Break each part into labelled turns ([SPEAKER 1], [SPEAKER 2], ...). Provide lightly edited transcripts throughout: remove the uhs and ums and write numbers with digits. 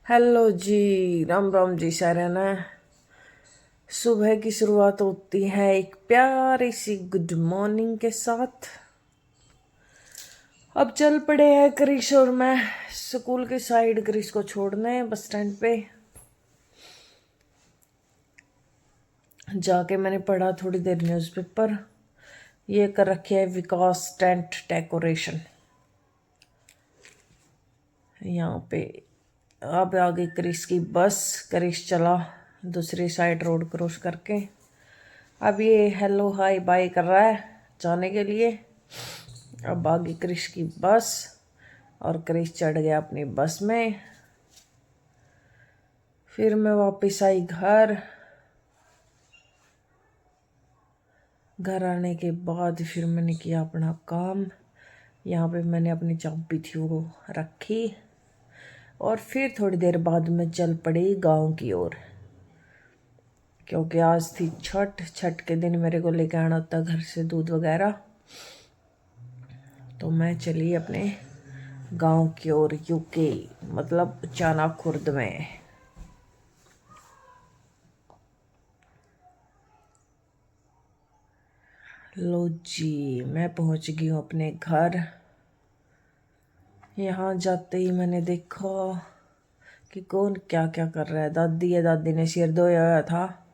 [SPEAKER 1] Hello जी। राम राम जी सारे ने। सुबह की शुरुआत होती है एक प्यारी सी गुड मॉर्निंग के साथ। अब चल पड़े हैं क्रिश और मैं स्कूल के साइड क्रिश को छोड़ने बस स्टैंड पे। जाके मैंने पढ़ा थोड़ी देर न्यूज़पेपर। ये कर रखे है विकास टेंट डेकोरेशन यहाँ पे। अब आगे क्रिश की बस। क्रिश चला दूसरी साइड रोड क्रॉस करके। अब ये हेलो हाय बाय कर रहा है जाने के लिए। अब आगे क्रिश की बस और क्रिश चढ़ गया अपनी बस में। फिर मैं वापस आई घर। घर आने के बाद फिर मैंने किया अपना काम। यहाँ पे मैंने अपनी चाबी थी वो रखी और फिर थोड़ी देर बाद मैं चल पड़ी गांव की ओर, क्योंकि आज थी छठ। छठ के दिन मेरे को लेके आना होता घर से दूध वगैरह। तो मैं चली अपने गांव की ओर, यूके मतलब चाना खुर्द में। लो जी, मैं पहुंच गई हूँ अपने घर। यहाँ जाते ही मैंने देखा कि कौन क्या क्या कर रहा है। दादी है, दादी ने सिर धोया हुआ था।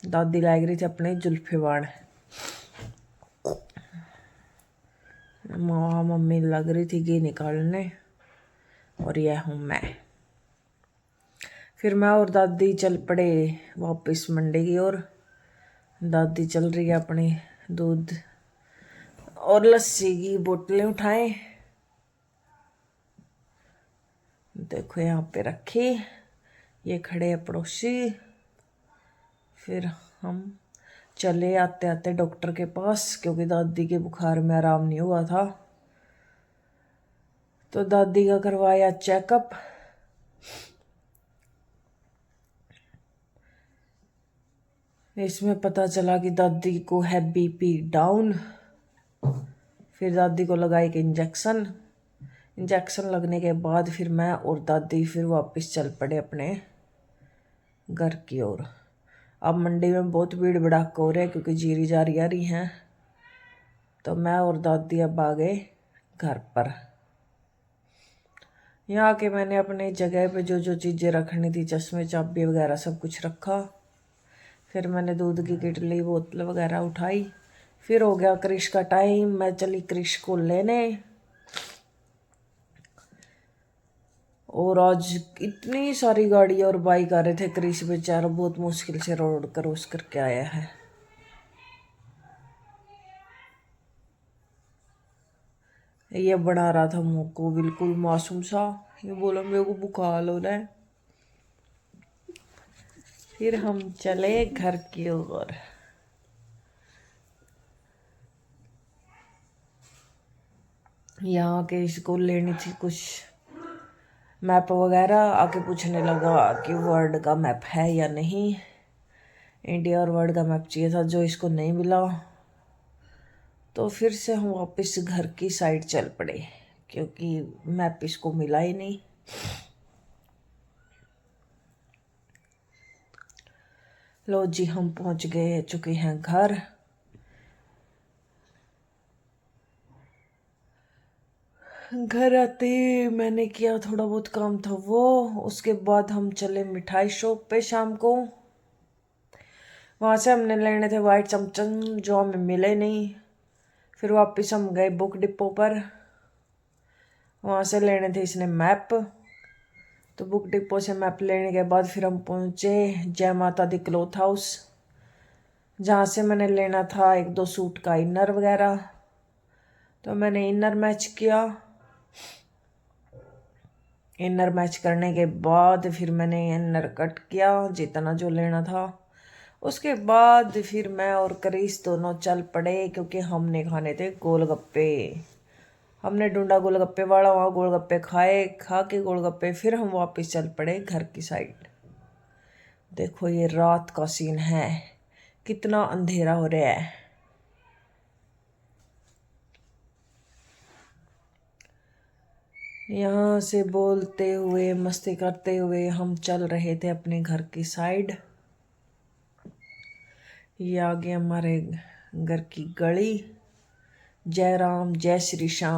[SPEAKER 1] दादी लग रही थी अपने जुल्फे बाण। मम्मी लग रही थी घी निकालने। और यह हूँ मैं। फिर मैं और दादी चल पड़े वापस मंडी की ओर। दादी चल रही है अपनी दूध और लस्सी की बोतलें उठाए। देखो यहाँ पे रखी। ये खड़े हैं पड़ोसी। फिर हम चले आते आते डॉक्टर के पास, क्योंकि दादी के बुखार में आराम नहीं हुआ था। तो दादी का करवाया चेकअप। इसमें पता चला कि दादी को है बीपी डाउन। फिर दादी को लगा एक इंजेक्शन। इंजेक्शन लगने के बाद फिर मैं और दादी फिर वापस चल पड़े अपने घर की ओर। अब मंडी में बहुत भीड़ भड़ाका हो रहा है, क्योंकि जीरी जारी आ रही हैं। तो मैं और दादी अब आ गए घर पर। यहाँ आके मैंने अपने जगह पे जो जो चीज़ें रखनी थी, चश्मे चाबी वगैरह सब कुछ रखा। फिर मैंने दूध की किटली बोतल वगैरह उठाई। फिर हो गया क्रिश का टाइम। मैं चली क्रिश को लेने। और आज इतनी सारी गाड़ी और बाइक आ रहे थे। क्रिश बेचारा बहुत मुश्किल से रोड क्रॉस करके आया है। ये बना रहा था मुँह को बिल्कुल मासूम सा। ये बोला मेरे को बुखार हो रहा है। फिर हम चले घर की ओर। यहाँ के इसको लेनी थी कुछ मैप वगैरह। आके पूछने लगा कि वर्ल्ड का मैप है या नहीं। इंडिया और वर्ल्ड का मैप चाहिए था, जो इसको नहीं मिला। तो फिर से हम वापस घर की साइड चल पड़े, क्योंकि मैप इसको मिला ही नहीं। लो जी, हम पहुंच गए चुके हैं घर। घर आते ही मैंने किया थोड़ा बहुत काम था वो। उसके बाद हम चले मिठाई शॉप पे शाम को। वहाँ से हमने लेने थे वाइट चमचम, जो हमें मिले नहीं। फिर वापस हम गए बुक डिपो पर। वहाँ से लेने थे इसने मैप। तो बुक डिपो से मैप लेने के बाद फिर हम पहुँचे जय माता दी क्लॉथ हाउस, जहाँ से मैंने लेना था एक दो सूट का इनर वगैरह। तो मैंने इनर मैच किया। इनर मैच करने के बाद फिर मैंने इनर कट किया जितना जो लेना था। उसके बाद फिर मैं और क्रिश दोनों चल पड़े, क्योंकि हमने खाने थे गोलगप्पे। हमने ढूंढा गोलगप्पे वाला, वहाँ गोलगप्पे खाए। खा के गोलगप्पे फिर हम वापस चल पड़े घर की साइड। देखो ये रात का सीन है, कितना अंधेरा हो रहा है। यहाँ से बोलते हुए मस्ती करते हुए हम चल रहे थे अपने घर की साइड। ये आ गया हमारे घर की गली। जय राम जय श्री श्याम।